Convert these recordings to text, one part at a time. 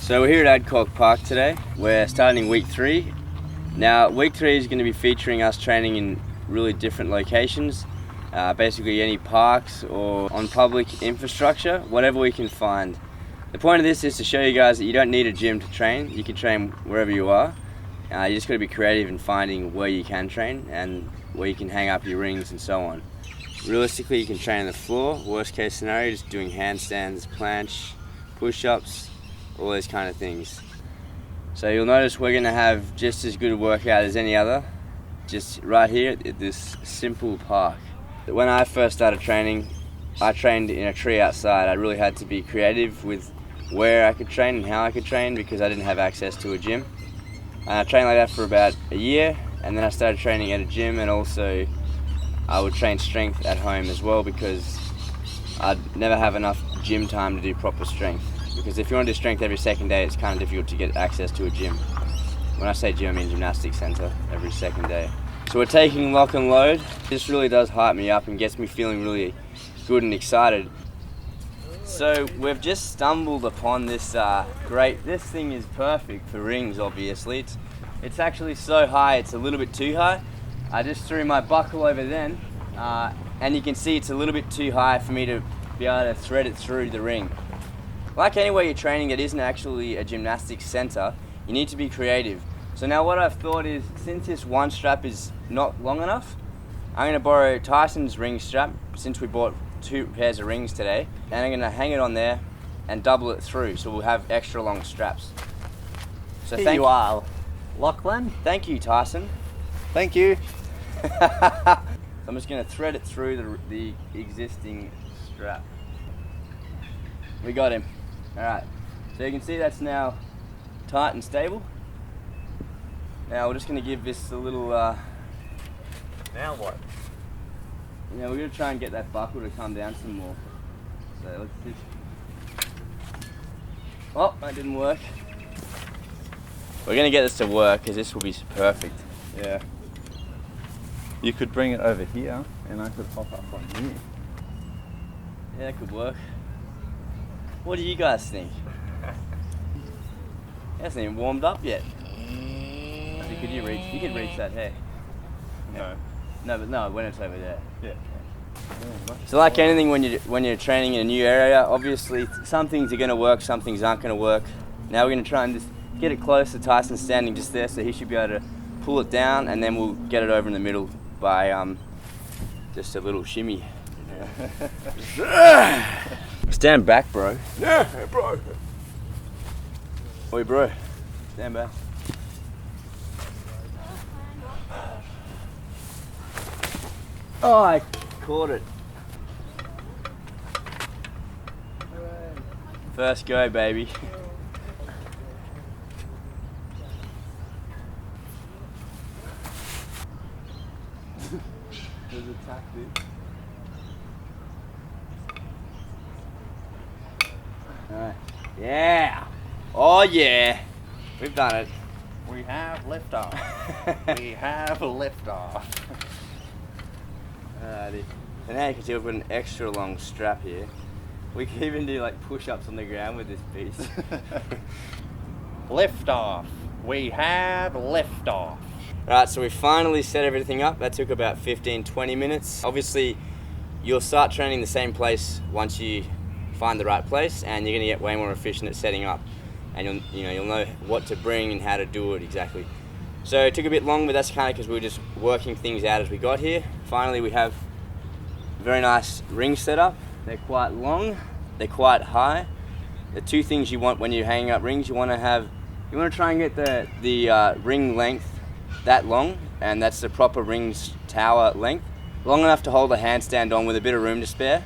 So we're here at Adcock Park today. We're starting week 3. Now week 3 is going to be featuring us training in really different locations, basically any parks or on public infrastructure, whatever we can find. The point of this is to show you guys that you don't need a gym to train. You can train wherever you are. You just got to be creative in finding where you can train and where you can hang up your rings and so on. Realistically, you can train on the floor. Worst case scenario, just doing handstands, planche, push-ups, all those kind of things. So you'll notice we're going to have just as good a workout as any other, just right here at this simple park. When I first started training, I trained in a tree outside. I really had to be creative with where I could train and how I could train because I didn't have access to a gym. And I trained like that for about a year, and then I started training at a gym, and also I would train strength at home as well because I'd never have enough gym time to do proper strength. Because if you want to do strength every second day, it's kind of difficult to get access to a gym. When I say gym, I mean gymnastics center every second day. So we're taking lock and load. This really does hype me up and gets me feeling really good and excited. So we've just stumbled upon this this thing is perfect for rings, obviously. It's actually so high, it's a little bit too high. I just threw my buckle over then, and you can see it's a little bit too high for me to be able to thread it through the ring. Like anywhere you're training that isn't actually a gymnastics center, you need to be creative. So now what I've thought is, since this one strap is not long enough, I'm going to borrow Tyson's ring strap, since we bought 2 pairs of rings today, and I'm going to hang it on there and double it through so we'll have extra long straps. So Here you are, Lachlan. Thank you, Tyson. Thank you. I'm just going to thread it through the existing strap. We got him. Alright, so you can see that's now tight and stable. Now we're just going to give this a little... Now what? Yeah, we're going to try and get that buckle to come down some more. So let's just... Oh, that didn't work. We're going to get this to work because this will be perfect. Yeah. You could bring it over here and I could hop up on here. Yeah, that could work. What do you guys think? It hasn't even warmed up yet. So could you reach? You can reach that hair. No. No, but no, when it's over there. Yeah. So like anything, when you're training in a new area, obviously some things are going to work, some things aren't going to work. Now we're going to try and just get it close to Tyson standing just there, so he should be able to pull it down, and then we'll get it over in the middle by just a little shimmy. Stand back, bro. Yeah, bro. Oi, bro. Stand back. Oh, I caught it. First go, baby. There's a tactic. Alright. Yeah. Oh yeah. We've done it. We have liftoff. We have liftoff. Alrighty. And now you can see we've got an extra long strap here. We can even do like push-ups on the ground with this piece. Liftoff. We have liftoff. Right, so we finally set everything up. That took about 15-20 minutes. Obviously, you'll start training the same place once you find the right place, and you're going to get way more efficient at setting up. And you'll know what to bring and how to do it exactly. So it took a bit long, but that's kind of because we were just working things out as we got here. Finally, we have a very nice ring setup. They're quite long, they're quite high. The 2 things you want when you're hanging up rings, you want to try and get the ring length that long, and that's the proper rings tower length, long enough to hold a handstand on with a bit of room to spare.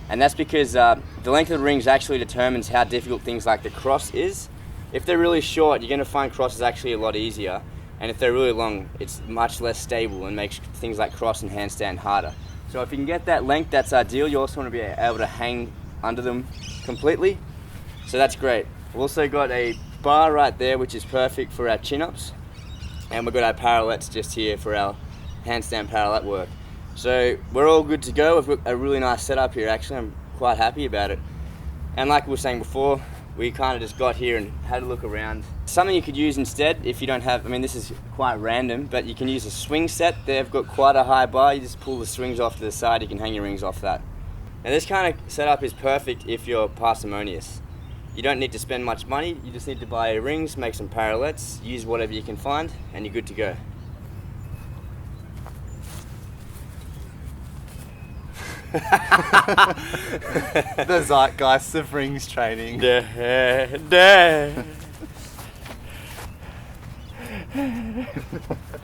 And that's because the length of the rings actually determines how difficult things like the cross is. If they're really short, you're going to find cross is actually a lot easier, and if they're really long, it's much less stable and makes things like cross and handstand harder. So if you can get that length, that's ideal. You also want to be able to hang under them completely, so that's great. We've also got a bar right there, which is perfect for our chin-ups, and we've got our parallettes just here for our handstand parallel work. So we're all good to go. We've got a really nice setup here actually. I'm quite happy about it. And like we were saying before, we kind of just got here and had a look around. Something you could use instead if you don't have, I mean this is quite random, but you can use a swing set. They've got quite a high bar, you just pull the swings off to the side, you can hang your rings off that. Now this kind of setup is perfect if you're parsimonious. You don't need to spend much money, you just need to buy your rings, make some parallettes, use whatever you can find, and you're good to go. The zeitgeist of rings training.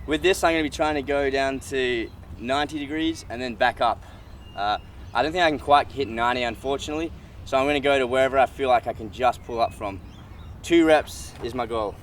With this, I'm going to be trying to go down to 90 degrees and then back up. I don't think I can quite hit 90, unfortunately, so I'm going to go to wherever I feel like I can just pull up from. 2 reps is my goal.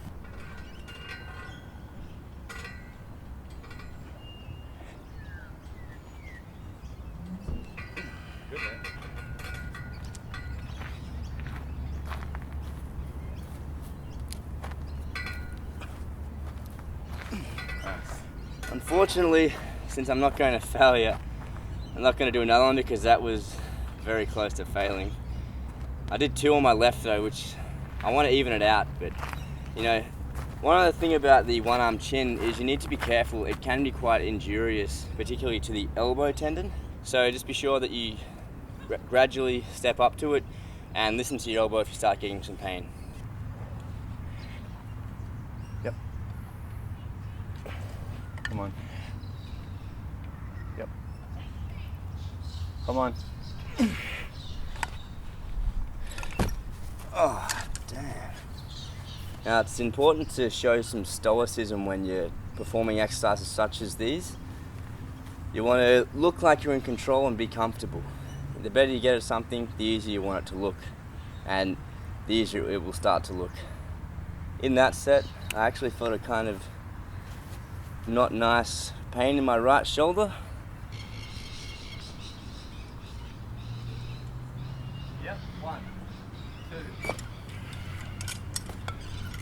Unfortunately, since I'm not going to failure, I'm not going to do another one because that was very close to failing. I did 2 on my left though, which I want to even it out, but you know, one other thing about the one arm chin is you need to be careful. It can be quite injurious, particularly to the elbow tendon. So just be sure that you gradually step up to it and listen to your elbow if you start getting some pain. Yep. Come on. Yep. Come on. Oh, damn. Now it's important to show some stoicism when you're performing exercises such as these. You want to look like you're in control and be comfortable. The better you get at something, the easier you want it to look, and the easier it will start to look. In that set, I actually felt a kind of not nice pain in my right shoulder. Yep, 1, 2.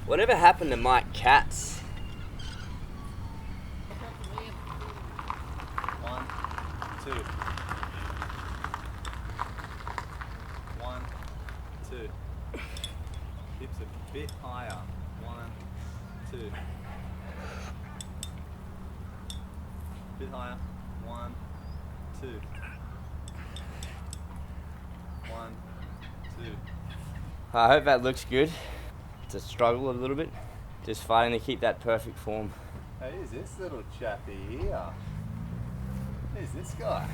Whatever happened to Mike Katz? 1, 2. 1, 2. Hips a bit higher. 1, 2. Bit higher. 1, 2. 1, 2. I hope that looks good. It's a struggle a little bit, just fighting to keep that perfect form. Hey, who's this little chappy here? Who's this guy?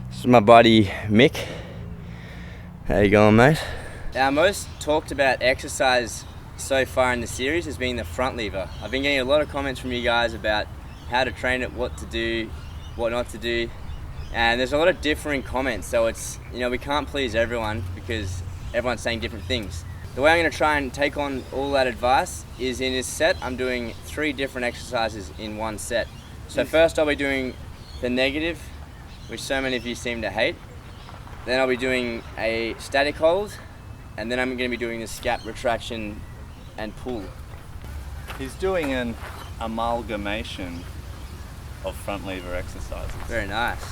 This is my buddy Mick. How you going, mate? Our most talked about exercise so far in the series has been the front lever. I've been getting a lot of comments from you guys about how to train it, what to do, what not to do, and there's a lot of differing comments, so it's, you know, we can't please everyone because everyone's saying different things. The way I'm going to try and take on all that advice is in this set, I'm doing 3 different exercises in one set. So first I'll be doing the negative, which so many of you seem to hate. Then I'll be doing a static hold, and then I'm going to be doing the scap retraction and pull. He's doing an amalgamation of front lever exercises. Very nice.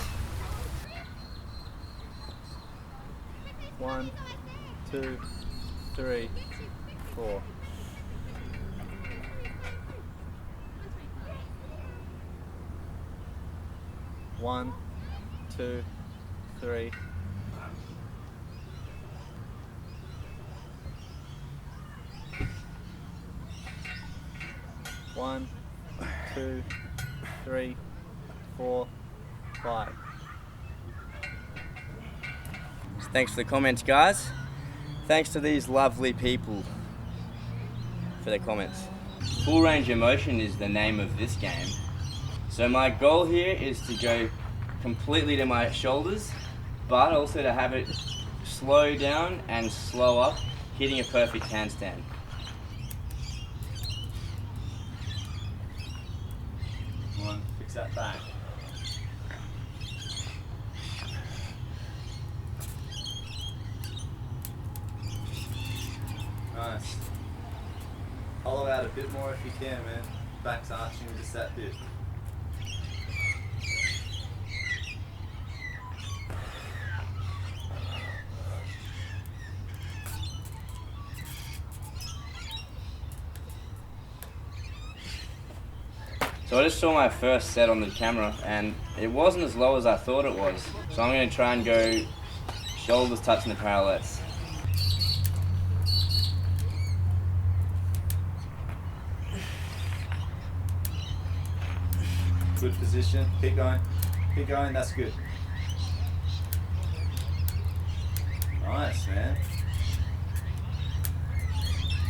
1, 2, 3, 4. One, 2, 3. One, 2, 3, 4, 5. Thanks for the comments, guys. Thanks to these lovely people for their comments. Full range of motion is the name of this game. So my goal here is to go completely to my shoulders, but also to have it slow down and slow up, hitting a perfect handstand. Come on, fix that back. Nice. Hollow out a bit more if you can, man. Back's arching just that bit. So I just saw my first set on the camera and it wasn't as low as I thought it was. So I'm going to try and go shoulders touching the parallettes. Good position. Keep going. Keep going. That's good. Nice, man.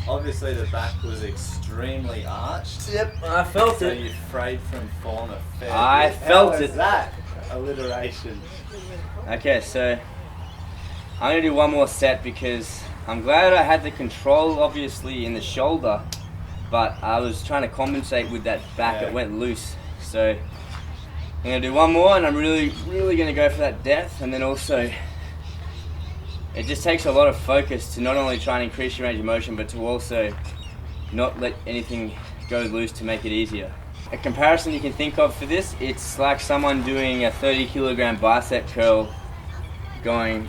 Obviously the back was extremely arched. Yep, I felt So it. you frayed from form a fair I bit. felt How it. was that? Alliteration. Okay, so I'm going to do one more set because I'm glad I had the control obviously in the shoulder, but I was trying to compensate with that back that went loose. So I'm going to do one more and I'm really going to go for that depth, and then also it just takes a lot of focus to not only try and increase your range of motion, but to also not let anything go loose to make it easier. A comparison you can think of for this, it's like someone doing a 30 kilogram bicep curl going,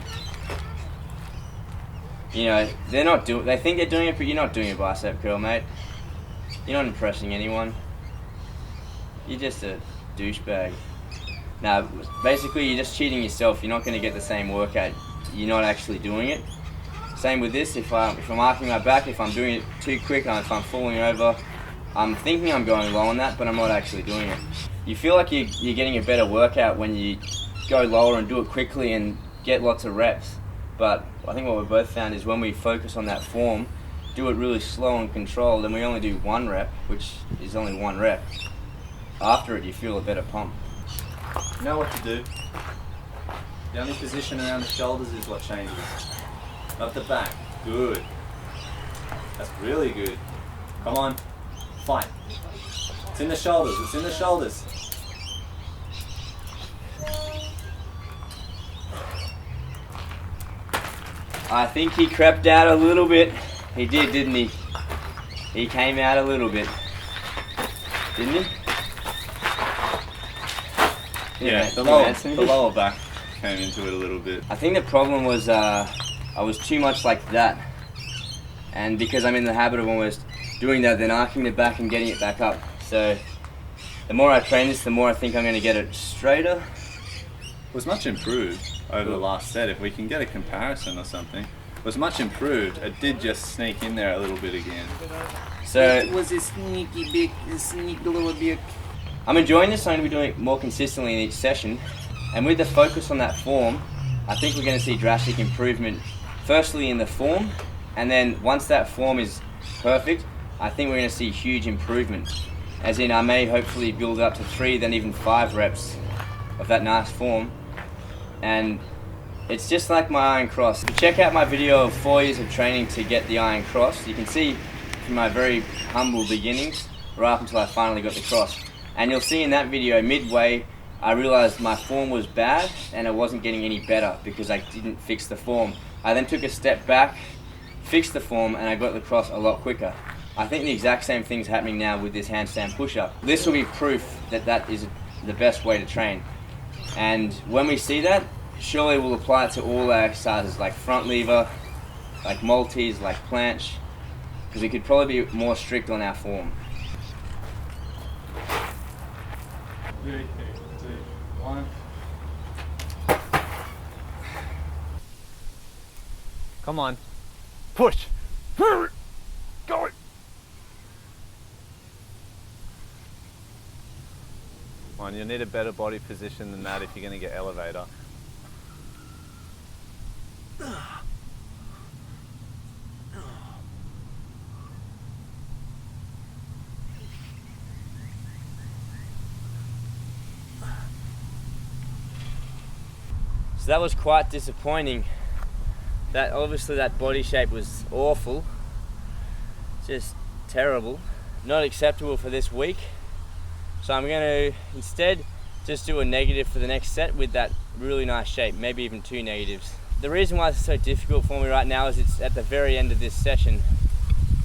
you know, they think they're doing it, but you're not doing a bicep curl, mate. You're not impressing anyone. You're just a douchebag. Now, basically you're just cheating yourself. You're not going to get the same workout. You're not actually doing it. Same with this. If I'm arcing my back, if I'm doing it too quick, if I'm falling over, I'm thinking I'm going low on that, but I'm not actually doing it. You feel like you're getting a better workout when you go lower and do it quickly and get lots of reps. But I think what we both found is when we focus on that form, do it really slow and controlled, and we only do one rep, which is only one rep. After it, you feel a better pump. You know what to do. The only position around the shoulders is what changes. Not the back. Good. That's really good. Come on. Fight. It's in the shoulders. It's in the shoulders. I think he crept out a little bit. He did, didn't he? He came out a little bit. Didn't he? Yeah, the lower back came into it a little bit. I think the problem was I was too much like that, and because I'm in the habit of almost doing that, then arcing the back and getting it back up. So the more I train this, the more I think I'm going to get it straighter. It was much improved over the last set. If we can get a comparison or something, it was much improved. It did just sneak in there a little bit again. So it was a sneaky little bit. I'm enjoying this. I'm going to be doing it more consistently in each session, and with the focus on that form, I think we're going to see drastic improvement. Firstly in the form, and then once that form is perfect, I think we're going to see huge improvement. As in, I may hopefully build up to 3, then even 5 reps of that nice form. And it's just like my iron cross. If you check out my video of 4 years of training to get the iron cross, you can see from my very humble beginnings right up until I finally got the cross. And you'll see in that video, midway, I realized my form was bad and it wasn't getting any better because I didn't fix the form. I then took a step back, fixed the form, and I got the cross a lot quicker. I think the exact same thing's happening now with this handstand push-up. This will be proof that that is the best way to train. And when we see that, surely we'll apply it to all our exercises like front lever, like multis, like planche, because we could probably be more strict on our form. 3, 2, 1. Come on. Push. Go. Come on, you'll need a better body position than that if you're going to get elevator. So that was quite disappointing. That obviously that body shape was awful, just terrible, not acceptable for this week. So I'm going to instead just do a negative for the next set with that really nice shape, maybe even 2 negatives. The reason why it's so difficult for me right now is it's at the very end of this session,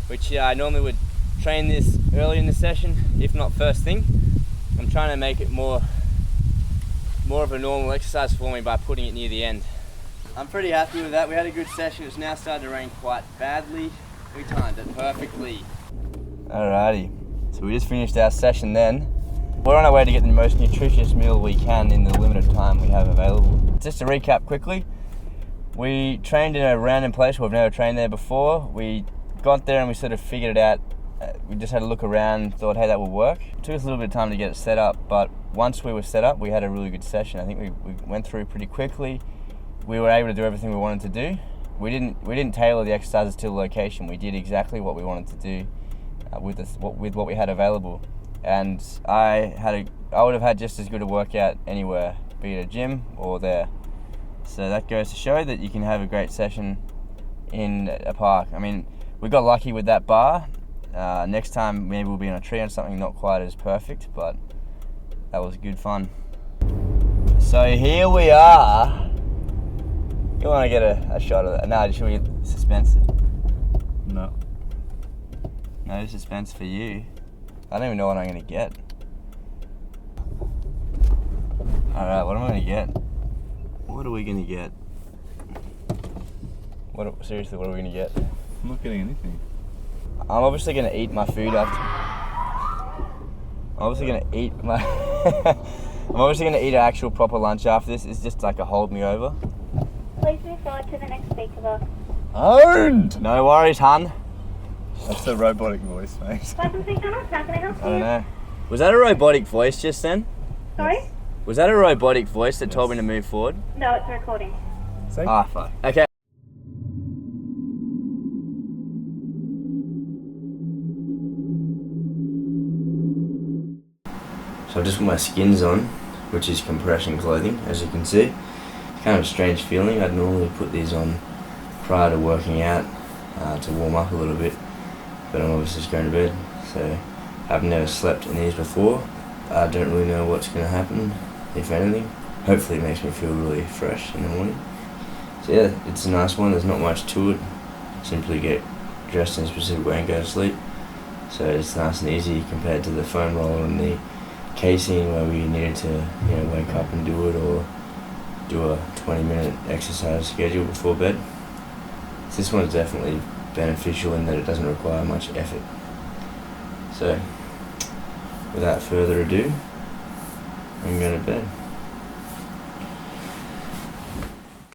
which I normally would train this early in the session, if not first thing. I'm trying to make it more of a normal exercise for me by putting it near the end. I'm pretty happy with that. We had a good session. It's now starting to rain quite badly. We timed it perfectly. Alrighty, so we just finished our session then, We're on our way to get the most nutritious meal we can in the limited time we have available. Just to recap quickly, we trained in a random place where we've never trained there before. We got there and we sort of figured it out. We just had a look around, thought, hey, that will work. It took us a little bit of time to get it set up, but once we were set up, we had a really good session. I think we went through pretty quickly. We were able to do everything we wanted to do. We didn't tailor the exercises to the location. We did exactly what we wanted to do with what we had available. And I would have had just as good a workout anywhere, be it a gym or there. So that goes to show that you can have a great session in a park. I mean, we got lucky with that bar. Next time maybe we'll be on a tree on something not quite as perfect, but that was good fun. So here we are. You want to get a shot of that? No, should we suspense it? No. No suspense for you. I don't even know what I'm going to get. Alright, what am I going to get? What are we going to get? Seriously, what are we going to get? I'm not getting anything. I'm obviously going to eat my food after. I'm obviously going to eat my... I'm obviously going to eat an actual proper lunch after this. It's just like a hold me over. Please move forward to the next speaker box. Owned! No worries, hun. That's a robotic voice, mate. Welcome to McDonald's. How can I help you? I don't know. Was that a robotic voice just then? Sorry? Was that a robotic voice that told me Yes. to move forward? No, it's a recording. See? Ah, fuck. Okay. So I've just put my skins on, which is compression clothing, as you can see. Kind of a strange feeling. I'd normally put these on prior to working out to warm up a little bit, but I'm obviously just going to bed. So I've never slept in these before. I don't really know what's going to happen, if anything. Hopefully it makes me feel really fresh in the morning. So yeah, it's a nice one. There's not much to it. Simply get dressed in a specific way and go to sleep. So it's nice and easy compared to the foam roller and the casing where we needed to, wake up and do it, or do a 20-minute exercise schedule before bed. So this one's definitely beneficial in that it doesn't require much effort. So without further ado, I'm going to bed.